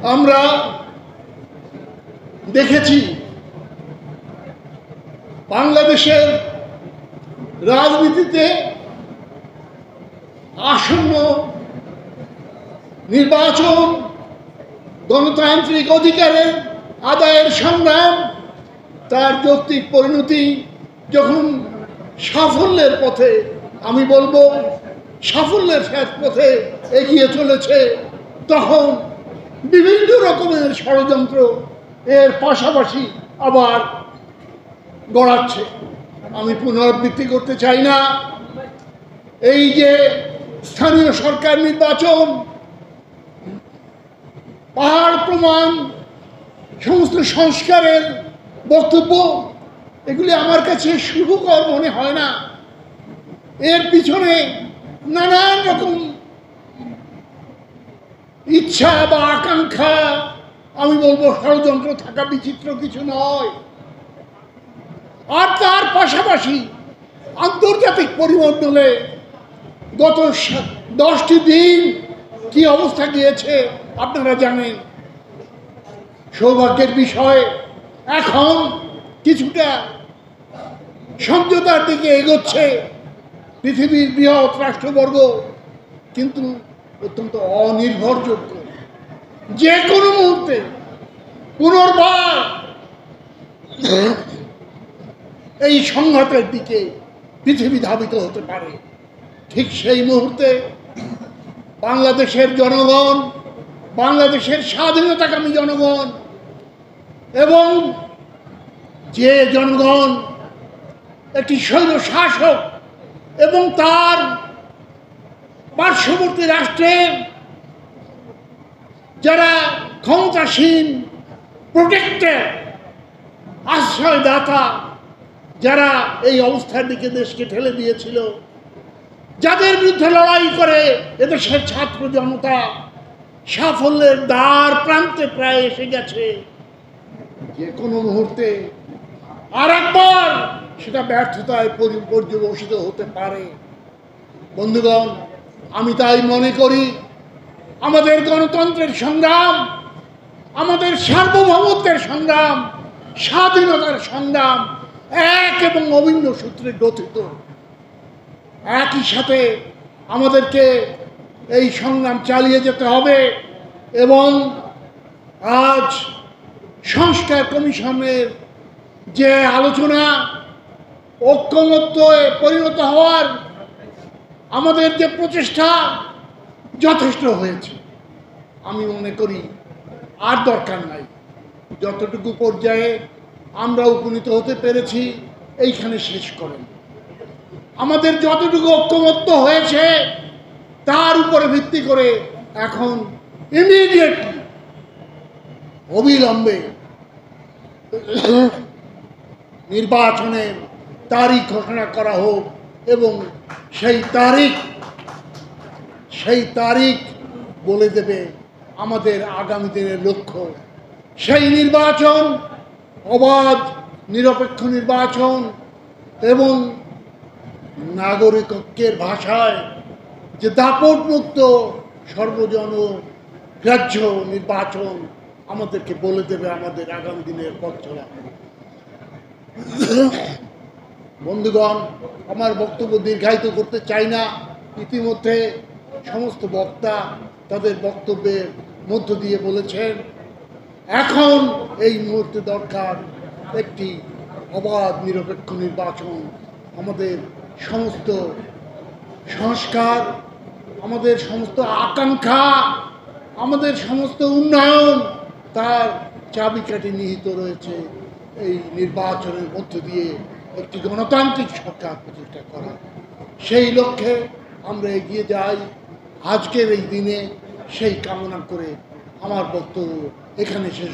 আমরা দেখেছি বাংলাদেশের রাজনীতিতে আসন্ন নির্বাচন, গণতান্ত্রিক অধিকারের আদায়ের সংগ্রাম, তার যৌক্তিক পরিণতি যখন সাফল্যের পথে, আমি বলবো সাফল্যের পথে এগিয়ে চলেছে, তখন বিভিন্ন রকমের ষড়যন্ত্র এর পাশাপাশি আবার গড়াচ্ছে। আমি পুনরাবৃত্তি করতে চাই না, এই যে স্থানীয় সরকার নির্বাচন, পাহাড় প্রমাণ, সমস্ত সংস্কারের বক্তব্য, এগুলি আমার কাছে শুভকর মনে হয় না। এর পিছনে নানান রকম ইচ্ছা বা আকাঙ্ক্ষা, আমি বলবো ষড়যন্ত্র থাকা বিচিত্র কিছু নয়। আর তার পাশাপাশি আন্তর্জাতিক পরিমণ্ডলে গত 10টি দিন কি অবস্থা গিয়েছে আপনারা জানেন। সৌভাগ্যের বিষয় এখন কিছুটা সমঝোতার দিকে এগোচ্ছে পৃথিবীর বৃহৎ রাষ্ট্রবর্গ, কিন্তু অত্যন্ত অনির্ভরযোগ্য। যে কোনো মুহূর্তে পুনর্বার এই সংঘাতের দিকে পৃথিবী ধাবিত হতে পারে। ঠিক সেই মুহূর্তে বাংলাদেশের জনগণ, বাংলাদেশের স্বাধীনতাকামী জনগণ, এবং যে জনগণ একটি স্বৈর শাসক এবং তার পার্শ্ববর্তী রাষ্ট্রের যারা ক্ষমতাসীন প্রোটেক্টর, আশ্রয়দাতা, যারা এই অবস্থার দিকে দেশকে ঠেলে দিয়েছিল, যাদের বিরুদ্ধে লড়াই করে এদেশের ছাত্র জনতা সাফল্যের দ্বার প্রান্তে প্রায় এসে গেছে, যে কোনো মুহূর্তে আর একবার সেটা ব্যর্থতায় পর্যবসিত হতে পারে। বন্ধুগণ, আমি তাই মনে করি আমাদের গণতন্ত্রের সংগ্রাম, আমাদের সার্বভৌমত্বের সংগ্রাম, স্বাধীনতার সংগ্রাম এক এবং অভিন্ন সূত্রে গঠিত। একই সাথে আমাদেরকে এই সংগ্রাম চালিয়ে যেতে হবে এবং আজ সংস্কার কমিশনের যে আলোচনা, ঐক্যমত্যে পরিণত হওয়ার আমাদের যে প্রচেষ্টা যথেষ্ট হয়েছে। আমি মনে করি আর দরকার নাই। যতটুকু পর্যায়ে আমরা উপনীত হতে পেরেছি এইখানে শেষ করেন। আমাদের যতটুকু ঐক্যমত্য হয়েছে তার উপরে ভিত্তি করে এখন ইমিডিয়েটলি, অবিলম্বে নির্বাচনের তারিখ ঘোষণা করা হোক এবং সেই তারিখ বলে দেবে আমাদের আগামী দিনের লক্ষ্য। সেই নির্বাচন অবাধ, নিরপেক্ষ নির্বাচন এবং নাগরিকত্বের ভাষায় যে দাপটমুক্ত সর্বজন গ্রাহ্য নির্বাচন আমাদেরকে বলে দেবে আমাদের আগামী দিনের পথ চলা। বন্ধুগণ, আমার বক্তব্য দীর্ঘায়িত করতে চাই না। ইতিমধ্যে সমস্ত বক্তা তাদের বক্তব্যের মধ্য দিয়ে বলেছেন এখন এই মুহূর্তে দরকার একটি অবাধ নিরপেক্ষ নির্বাচন। আমাদের সমস্ত সংস্কার, আমাদের সমস্ত আকাঙ্ক্ষা, আমাদের সমস্ত উন্নয়ন, তার চাবিকাঠি নিহিত রয়েছে এই নির্বাচনের মধ্য দিয়ে একটি গণতান্ত্রিক সরকার প্রতিষ্ঠা করা। সেই লক্ষ্যে আমরা এগিয়ে যাই। আজকের এই দিনে সেই কামনা করে আমার বক্তব্য এখানে শেষ।